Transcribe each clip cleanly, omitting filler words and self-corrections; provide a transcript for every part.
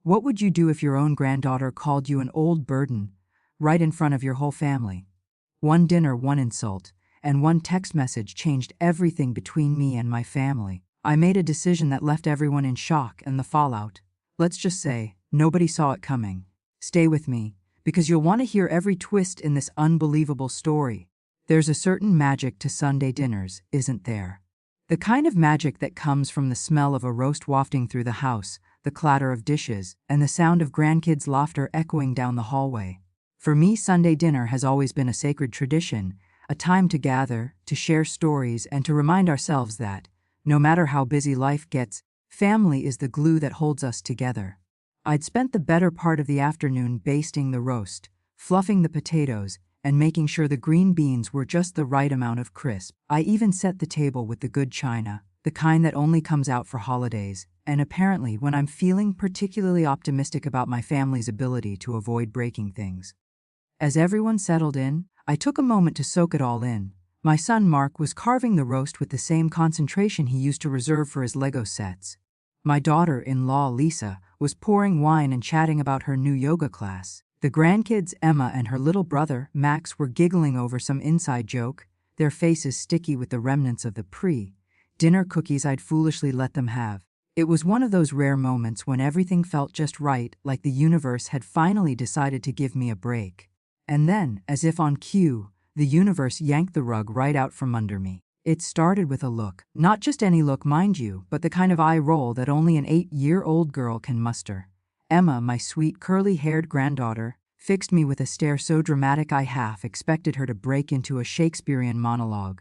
What would you do if your own granddaughter called you an old burden, right in front of your whole family? One dinner, one insult, and one text message changed everything between me and my family. I made a decision that left everyone in shock, and the fallout, let's just say, nobody saw it coming. Stay with me, because you'll want to hear every twist in this unbelievable story. There's a certain magic to Sunday dinners, isn't there? The kind of magic that comes from the smell of a roast wafting through the house, the clatter of dishes, and the sound of grandkids' laughter echoing down the hallway. For me, Sunday dinner has always been a sacred tradition, a time to gather, to share stories, and to remind ourselves that, no matter how busy life gets, family is the glue that holds us together. I'd spent the better part of the afternoon basting the roast, fluffing the potatoes, and making sure the green beans were just the right amount of crisp. I even set the table with the good china, the kind that only comes out for holidays, and apparently when I'm feeling particularly optimistic about my family's ability to avoid breaking things. As everyone settled in, I took a moment to soak it all in. My son Mark was carving the roast with the same concentration he used to reserve for his Lego sets. My daughter-in-law Lisa was pouring wine and chatting about her new yoga class. The grandkids Emma and her little brother Max were giggling over some inside joke, their faces sticky with the remnants of the pre-dinner cookies I'd foolishly let them have. It was one of those rare moments when everything felt just right, like the universe had finally decided to give me a break. And then, as if on cue, the universe yanked the rug right out from under me. It started with a look. Not just any look, mind you, but the kind of eye roll that only an 8-year-old girl can muster. Emma, my sweet curly-haired granddaughter, fixed me with a stare so dramatic I half expected her to break into a Shakespearean monologue.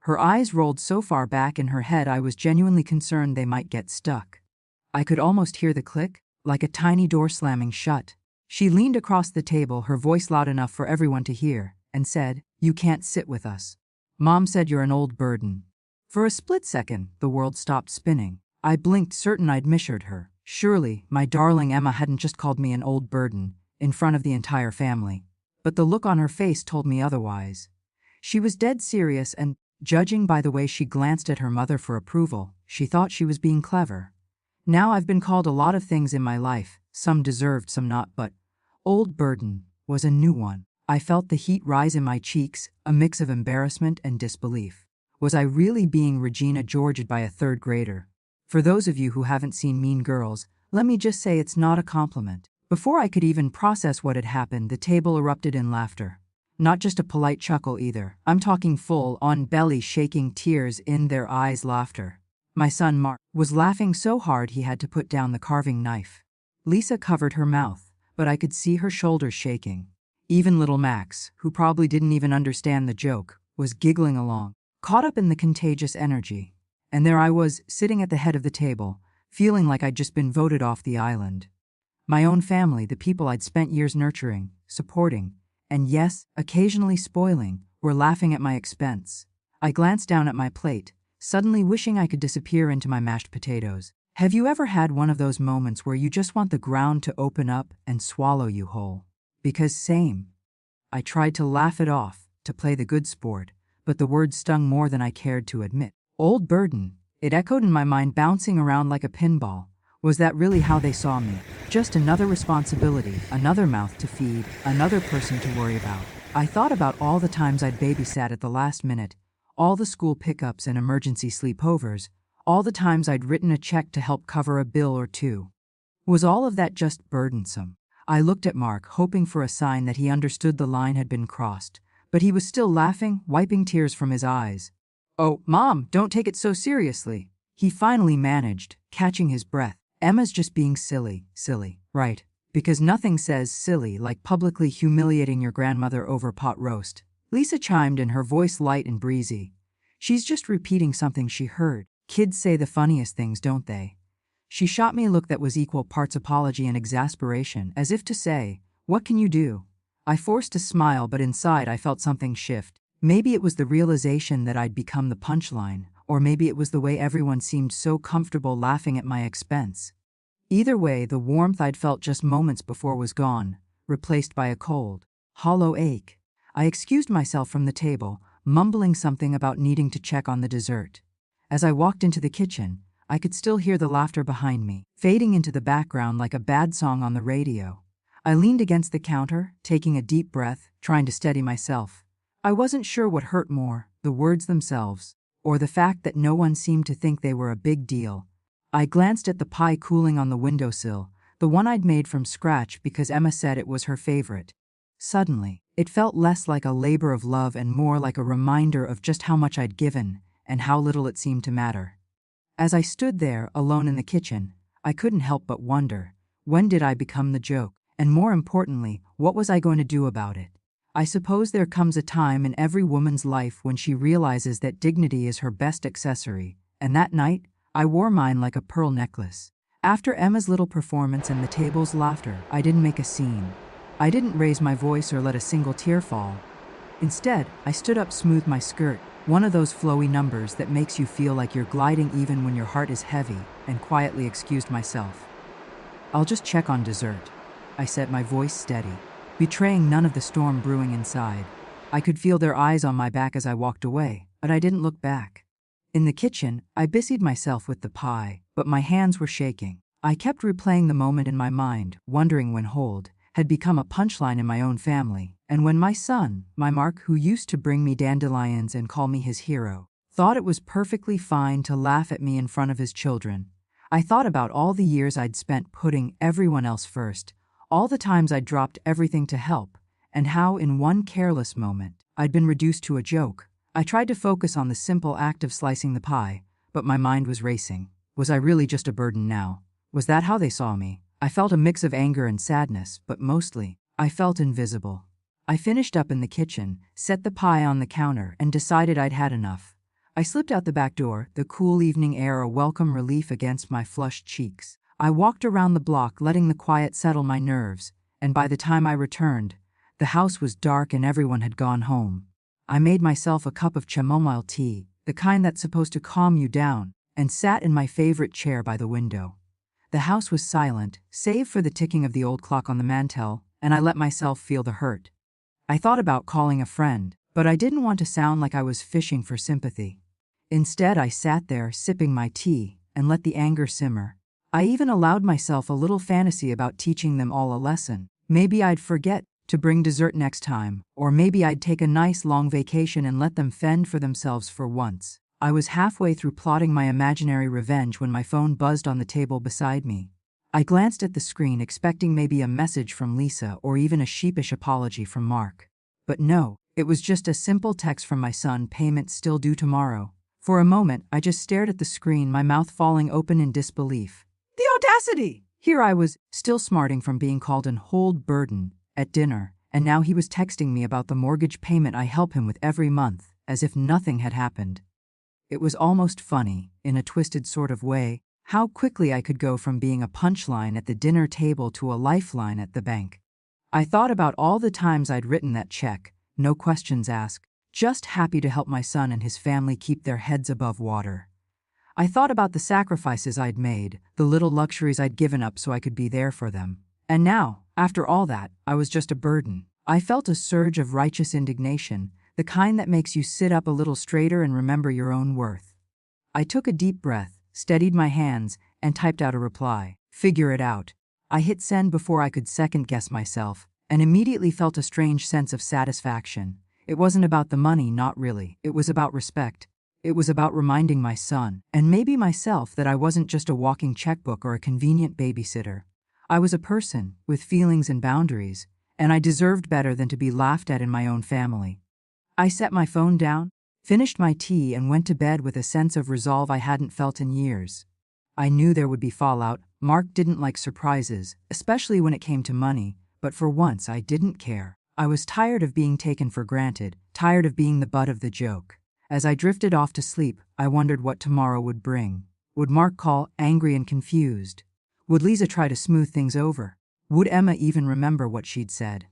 Her eyes rolled so far back in her head I was genuinely concerned they might get stuck. I could almost hear the click, like a tiny door slamming shut. She leaned across the table, her voice loud enough for everyone to hear, and said, "You can't sit with us. Mom said you're an old burden." For a split second, the world stopped spinning. I blinked, certain I'd misheard her. Surely, my darling Emma hadn't just called me an old burden, in front of the entire family. But the look on her face told me otherwise. She was dead serious and, judging by the way she glanced at her mother for approval, she thought she was being clever. Now I've been called a lot of things in my life, some deserved, some not, but old burden was a new one. I felt the heat rise in my cheeks, a mix of embarrassment and disbelief. Was I really being Regina Georged by a third grader? For those of you who haven't seen Mean Girls, let me just say it's not a compliment. Before I could even process what had happened, the table erupted in laughter. Not just a polite chuckle either. I'm talking full-on belly-shaking, tears in their eyes laughter. My son Mark was laughing so hard he had to put down the carving knife. Lisa covered her mouth, but I could see her shoulders shaking. Even little Max, who probably didn't even understand the joke, was giggling along, caught up in the contagious energy. And there I was, sitting at the head of the table, feeling like I'd just been voted off the island. My own family, the people I'd spent years nurturing, supporting, and yes, occasionally spoiling, were laughing at my expense. I glanced down at my plate, suddenly wishing I could disappear into my mashed potatoes. Have you ever had one of those moments where you just want the ground to open up and swallow you whole? Because same. I tried to laugh it off, to play the good sport, but the words stung more than I cared to admit. Old burden, it echoed in my mind, bouncing around like a pinball. Was that really how they saw me? Just another responsibility, another mouth to feed, another person to worry about. I thought about all the times I'd babysat at the last minute, all the school pickups and emergency sleepovers, all the times I'd written a check to help cover a bill or two. Was all of that just burdensome? I looked at Mark, hoping for a sign that he understood the line had been crossed, but he was still laughing, wiping tears from his eyes. "Oh, Mom, don't take it so seriously," he finally managed, catching his breath. "Emma's just being silly, right? Because nothing says silly like publicly humiliating your grandmother over pot roast." Lisa chimed in, her voice light and breezy. "She's just repeating something she heard. Kids say the funniest things, don't they?" She shot me a look that was equal parts apology and exasperation, as if to say, "What can you do?" I forced a smile, but inside I felt something shift. Maybe it was the realization that I'd become the punchline, or maybe it was the way everyone seemed so comfortable laughing at my expense. Either way, the warmth I'd felt just moments before was gone, replaced by a cold, hollow ache. I excused myself from the table, mumbling something about needing to check on the dessert. As I walked into the kitchen, I could still hear the laughter behind me, fading into the background like a bad song on the radio. I leaned against the counter, taking a deep breath, trying to steady myself. I wasn't sure what hurt more, the words themselves, or the fact that no one seemed to think they were a big deal. I glanced at the pie cooling on the windowsill, the one I'd made from scratch because Emma said it was her favorite. Suddenly, it felt less like a labor of love and more like a reminder of just how much I'd given, and how little it seemed to matter. As I stood there, alone in the kitchen, I couldn't help but wonder, when did I become the joke? And more importantly, what was I going to do about it? I suppose there comes a time in every woman's life when she realizes that dignity is her best accessory, and that night, I wore mine like a pearl necklace. After Emma's little performance and the table's laughter, I didn't make a scene. I didn't raise my voice or let a single tear fall. Instead, I stood up, smoothed my skirt, one of those flowy numbers that makes you feel like you're gliding even when your heart is heavy, and quietly excused myself. "I'll just check on dessert," I said, my voice steady, betraying none of the storm brewing inside. I could feel their eyes on my back as I walked away, but I didn't look back. In the kitchen, I busied myself with the pie, but my hands were shaking. I kept replaying the moment in my mind, wondering when hold had become a punchline in my own family, and when my son, my Mark, who used to bring me dandelions and call me his hero, thought it was perfectly fine to laugh at me in front of his children. I thought about all the years I'd spent putting everyone else first, all the times I'd dropped everything to help, and how in one careless moment, I'd been reduced to a joke. I tried to focus on the simple act of slicing the pie, but my mind was racing. Was I really just a burden now? Was that how they saw me? I felt a mix of anger and sadness, but mostly, I felt invisible. I finished up in the kitchen, set the pie on the counter, and decided I'd had enough. I slipped out the back door, the cool evening air a welcome relief against my flushed cheeks. I walked around the block, letting the quiet settle my nerves, and by the time I returned, the house was dark and everyone had gone home. I made myself a cup of chamomile tea, the kind that's supposed to calm you down, and sat in my favorite chair by the window. The house was silent, save for the ticking of the old clock on the mantel, and I let myself feel the hurt. I thought about calling a friend, but I didn't want to sound like I was fishing for sympathy. Instead, I sat there, sipping my tea, and let the anger simmer. I even allowed myself a little fantasy about teaching them all a lesson. Maybe I'd forget to bring dessert next time, or maybe I'd take a nice long vacation and let them fend for themselves for once. I was halfway through plotting my imaginary revenge when my phone buzzed on the table beside me. I glanced at the screen, expecting maybe a message from Lisa or even a sheepish apology from Mark. But no, it was just a simple text from my son, "Payment still due tomorrow." For a moment, I just stared at the screen, my mouth falling open in disbelief. The audacity! Here I was, still smarting from being called an old burden at dinner, and now he was texting me about the mortgage payment I help him with every month, as if nothing had happened. It was almost funny, in a twisted sort of way, how quickly I could go from being a punchline at the dinner table to a lifeline at the bank. I thought about all the times I'd written that check, no questions asked, just happy to help my son and his family keep their heads above water. I thought about the sacrifices I'd made, the little luxuries I'd given up so I could be there for them. And now, after all that, I was just a burden. I felt a surge of righteous indignation, the kind that makes you sit up a little straighter and remember your own worth. I took a deep breath, steadied my hands, and typed out a reply. Figure it out. I hit send before I could second-guess myself, and immediately felt a strange sense of satisfaction. It wasn't about the money, not really. It was about respect. It was about reminding my son, and maybe myself, that I wasn't just a walking checkbook or a convenient babysitter. I was a person, with feelings and boundaries, and I deserved better than to be laughed at in my own family. I set my phone down, finished my tea, and went to bed with a sense of resolve I hadn't felt in years. I knew there would be fallout. Mark didn't like surprises, especially when it came to money, but for once I didn't care. I was tired of being taken for granted, tired of being the butt of the joke. As I drifted off to sleep, I wondered what tomorrow would bring. Would Mark call, angry and confused? Would Lisa try to smooth things over? Would Emma even remember what she'd said?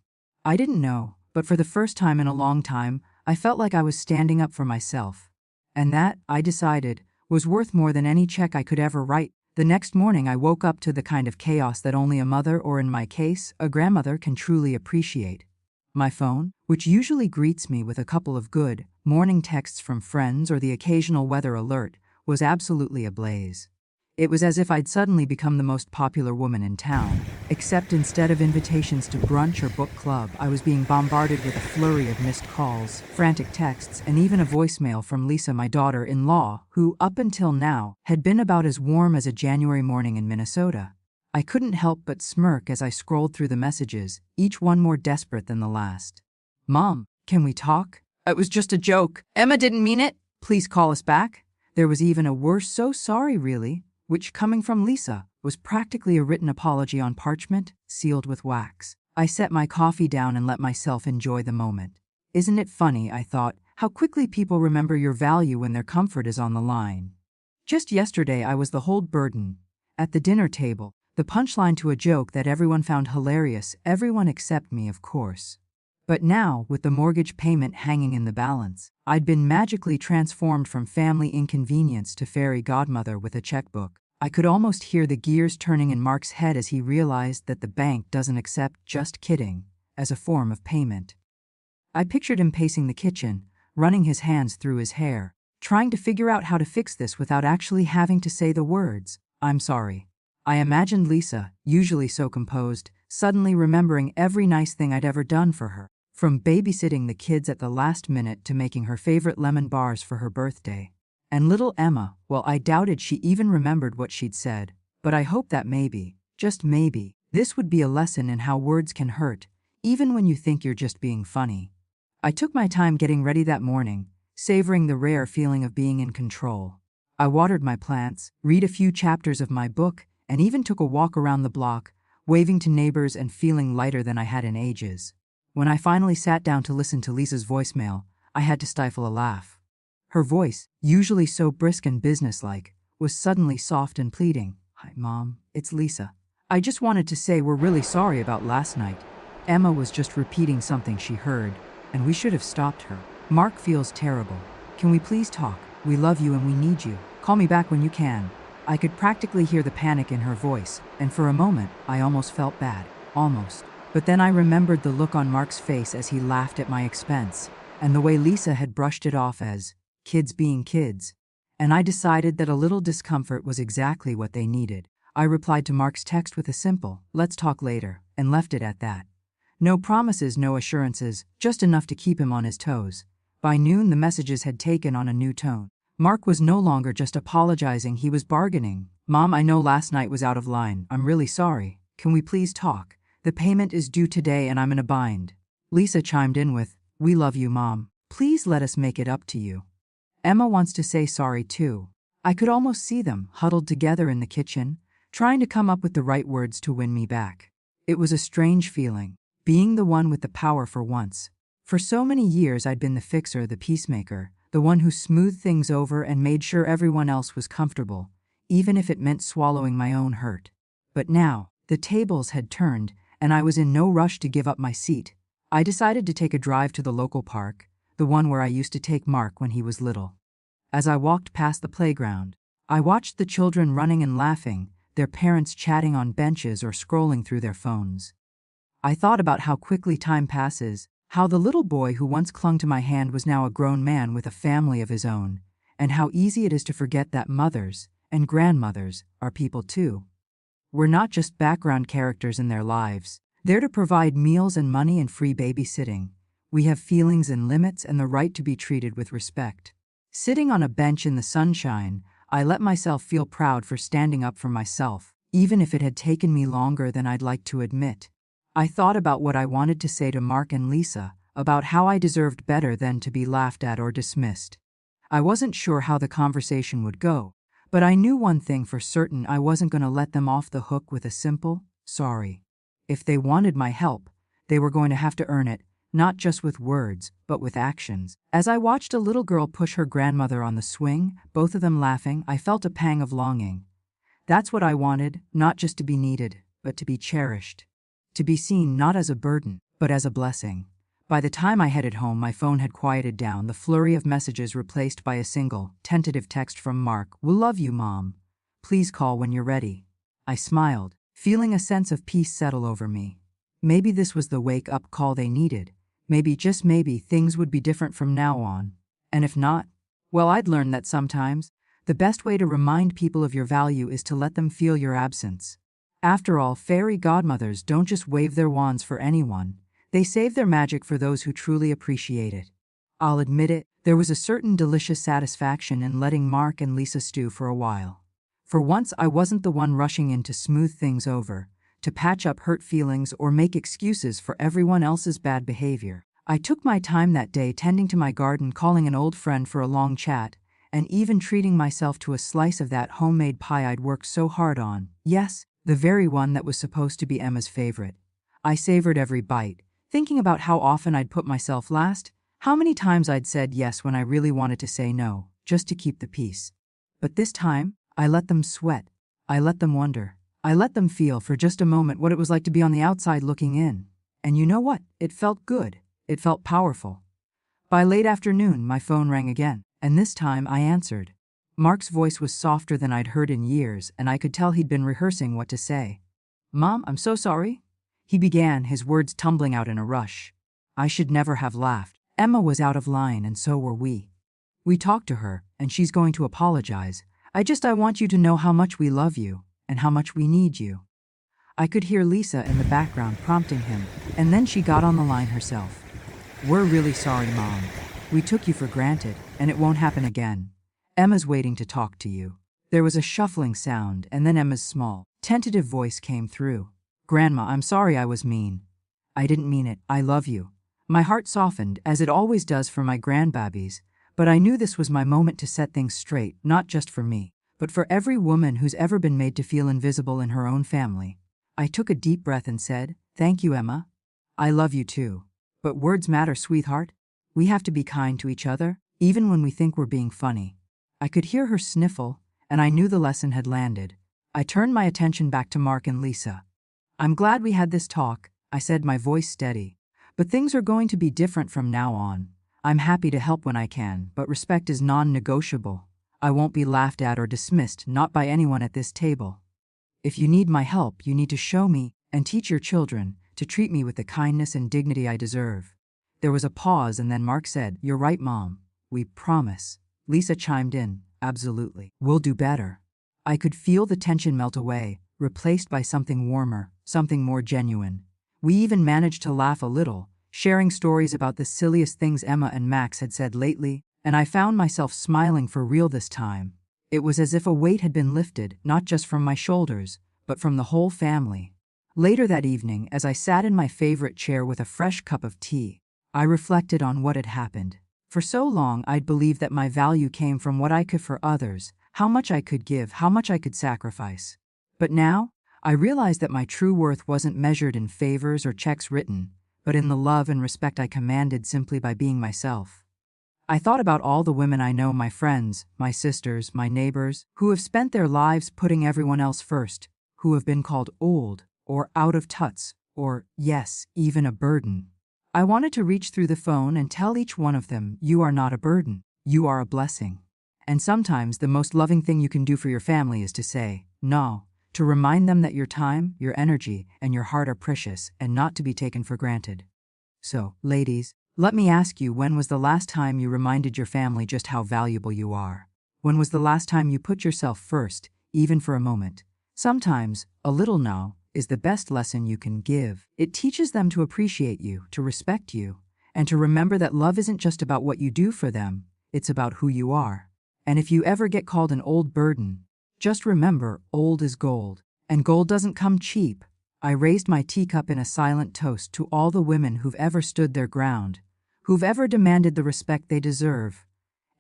I didn't know, but for the first time in a long time, I felt like I was standing up for myself. And that, I decided, was worth more than any check I could ever write. The next morning I woke up to the kind of chaos that only a mother, or in my case, a grandmother, can truly appreciate. My phone, which usually greets me with a couple of good morning texts from friends or the occasional weather alert, was absolutely ablaze. It was as if I'd suddenly become the most popular woman in town, except instead of invitations to brunch or book club, I was being bombarded with a flurry of missed calls, frantic texts, and even a voicemail from Lisa, my daughter-in-law, who, up until now, had been about as warm as a January morning in Minnesota. I couldn't help but smirk as I scrolled through the messages, each one more desperate than the last. "Mom, can we talk? It was just a joke. Emma didn't mean it. Please call us back." There was even a worse "so sorry really," which, coming from Lisa, was practically a written apology on parchment, sealed with wax. I set my coffee down and let myself enjoy the moment. Isn't it funny, I thought, how quickly people remember your value when their comfort is on the line. Just yesterday I was the whole burden. At the dinner table, the punchline to a joke that everyone found hilarious, everyone except me, of course. But now, with the mortgage payment hanging in the balance, I'd been magically transformed from family inconvenience to fairy godmother with a checkbook. I could almost hear the gears turning in Mark's head as he realized that the bank doesn't accept "just kidding" as a form of payment. I pictured him pacing the kitchen, running his hands through his hair, trying to figure out how to fix this without actually having to say the words, "I'm sorry." I imagined Lisa, usually so composed, suddenly remembering every nice thing I'd ever done for her. From babysitting the kids at the last minute to making her favorite lemon bars for her birthday. And little Emma, well, I doubted she even remembered what she'd said, but I hoped that maybe, just maybe, this would be a lesson in how words can hurt, even when you think you're just being funny. I took my time getting ready that morning, savoring the rare feeling of being in control. I watered my plants, read a few chapters of my book, and even took a walk around the block, waving to neighbors and feeling lighter than I had in ages. When I finally sat down to listen to Lisa's voicemail, I had to stifle a laugh. Her voice, usually so brisk and businesslike, was suddenly soft and pleading. "Hi, Mom, it's Lisa. I just wanted to say we're really sorry about last night. Emma was just repeating something she heard, and we should have stopped her. Mark feels terrible. Can we please talk? We love you and we need you. Call me back when you can." I could practically hear the panic in her voice, and for a moment, I almost felt bad. Almost. But then I remembered the look on Mark's face as he laughed at my expense, and the way Lisa had brushed it off as kids being kids. And I decided that a little discomfort was exactly what they needed. I replied to Mark's text with a simple, "Let's talk later," and left it at that. No promises, no assurances, just enough to keep him on his toes. By noon, the messages had taken on a new tone. Mark was no longer just apologizing, he was bargaining. "Mom, I know last night was out of line. I'm really sorry. Can we please talk? The payment is due today and I'm in a bind." Lisa chimed in with, "We love you, Mom. Please let us make it up to you." Emma wants to say sorry too. I could almost see them, huddled together in the kitchen, trying to come up with the right words to win me back. It was a strange feeling, being the one with the power for once. For so many years I'd been the fixer, the peacemaker, the one who smoothed things over and made sure everyone else was comfortable, even if it meant swallowing my own hurt. But now, the tables had turned, and I was in no rush to give up my seat. I decided to take a drive to the local park, the one where I used to take Mark when he was little. As I walked past the playground, I watched the children running and laughing, their parents chatting on benches or scrolling through their phones. I thought about how quickly time passes, how the little boy who once clung to my hand was now a grown man with a family of his own, and how easy it is to forget that mothers and grandmothers are people too. We're not just background characters in their lives. They're to provide meals and money and free babysitting. We have feelings and limits and the right to be treated with respect. Sitting on a bench in the sunshine, I let myself feel proud for standing up for myself, even if it had taken me longer than I'd like to admit. I thought about what I wanted to say to Mark and Lisa, about how I deserved better than to be laughed at or dismissed. I wasn't sure how the conversation would go, but I knew one thing for certain: I wasn't going to let them off the hook with a simple, "sorry." If they wanted my help, they were going to have to earn it, not just with words, but with actions. As I watched a little girl push her grandmother on the swing, both of them laughing, I felt a pang of longing. That's what I wanted, not just to be needed, but to be cherished. To be seen not as a burden, but as a blessing. By the time I headed home, my phone had quieted down, the flurry of messages replaced by a single, tentative text from Mark: "We'll love you, Mom. Please call when you're ready." I smiled, feeling a sense of peace settle over me. Maybe this was the wake-up call they needed. Maybe, just maybe, things would be different from now on. And if not, well, I'd learned that sometimes The best way to remind people of your value is to let them feel your absence. After all, fairy godmothers don't just wave their wands for anyone, they save their magic for those who truly appreciate it. I'll admit it, there was a certain delicious satisfaction in letting Mark and Lisa stew for a while. For once, I wasn't the one rushing in to smooth things over, to patch up hurt feelings or make excuses for everyone else's bad behavior. I took my time that day tending to my garden, calling an old friend for a long chat, and even treating myself to a slice of that homemade pie I'd worked so hard on. Yes, the very one that was supposed to be Emma's favorite. I savored every bite, thinking about how often I'd put myself last, how many times I'd said yes when I really wanted to say no, just to keep the peace. But this time, I let them sweat. I let them wonder. I let them feel for just a moment what it was like to be on the outside looking in. And you know what? It felt good. It felt powerful. By late afternoon, my phone rang again, and this time I answered. Mark's voice was softer than I'd heard in years, and I could tell he'd been rehearsing what to say. "Mom, I'm so sorry," he began, his words tumbling out in a rush. I should never have laughed. Emma was out of line, and so were we. We talked to her, and she's going to apologize. I want you to know how much we love you, and how much we need you. I could hear Lisa in the background prompting him, and then she got on the line herself. "We're really sorry, Mom. We took you for granted, and it won't happen again. Emma's waiting to talk to you." There was a shuffling sound, and then Emma's small, tentative voice came through. "Grandma, I'm sorry I was mean. I didn't mean it. I love you." My heart softened, as it always does for my grandbabies, but I knew this was my moment to set things straight, not just for me, but for every woman who's ever been made to feel invisible in her own family. I took a deep breath and said, "Thank you, Emma. I love you too. But words matter, sweetheart. We have to be kind to each other, even when we think we're being funny." I could hear her sniffle, and I knew the lesson had landed. I turned my attention back to Mark and Lisa. "I'm glad we had this talk," I said, my voice steady. "But things are going to be different from now on. I'm happy to help when I can, but respect is non-negotiable. I won't be laughed at or dismissed, not by anyone at this table. If you need my help, you need to show me, and teach your children, to treat me with the kindness and dignity I deserve." There was a pause, and then Mark said, "You're right, Mom. We promise." Lisa chimed in, "Absolutely. We'll do better." I could feel the tension melt away, replaced by something warmer, something more genuine. We even managed to laugh a little, sharing stories about the silliest things Emma and Max had said lately, and I found myself smiling for real this time. It was as if a weight had been lifted, not just from my shoulders, but from the whole family. Later that evening, as I sat in my favorite chair with a fresh cup of tea, I reflected on what had happened. For so long, I'd believed that my value came from what I could for others, how much I could give, how much I could sacrifice. But now, I realized that my true worth wasn't measured in favors or checks written, but in the love and respect I commanded simply by being myself. I thought about all the women I know, my friends, my sisters, my neighbors, who have spent their lives putting everyone else first, who have been called old, or out of touch, or, yes, even a burden. I wanted to reach through the phone and tell each one of them, "You are not a burden, you are a blessing." And sometimes the most loving thing you can do for your family is to say, no, to remind them that your time, your energy, and your heart are precious and not to be taken for granted. So, ladies, let me ask you, when was the last time you reminded your family just how valuable you are? When was the last time you put yourself first, even for a moment? Sometimes, a little now is the best lesson you can give. It teaches them to appreciate you, to respect you, and to remember that love isn't just about what you do for them, it's about who you are. And if you ever get called an old burden, just remember, old is gold, and gold doesn't come cheap. I raised my teacup in a silent toast to all the women who've ever stood their ground, who've ever demanded the respect they deserve,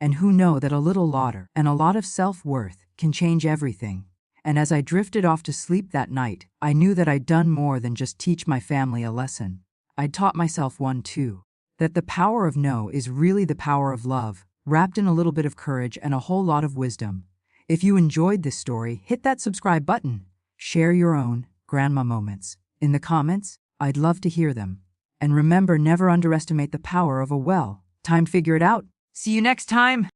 and who know that a little laughter and a lot of self-worth can change everything. And as I drifted off to sleep that night, I knew that I'd done more than just teach my family a lesson. I'd taught myself one too, that the power of no is really the power of love, wrapped in a little bit of courage and a whole lot of wisdom. If you enjoyed this story, hit that subscribe button. Share your own grandma moments in the comments. I'd love to hear them. And remember, never underestimate the power of a well-timed figure it out. See you next time.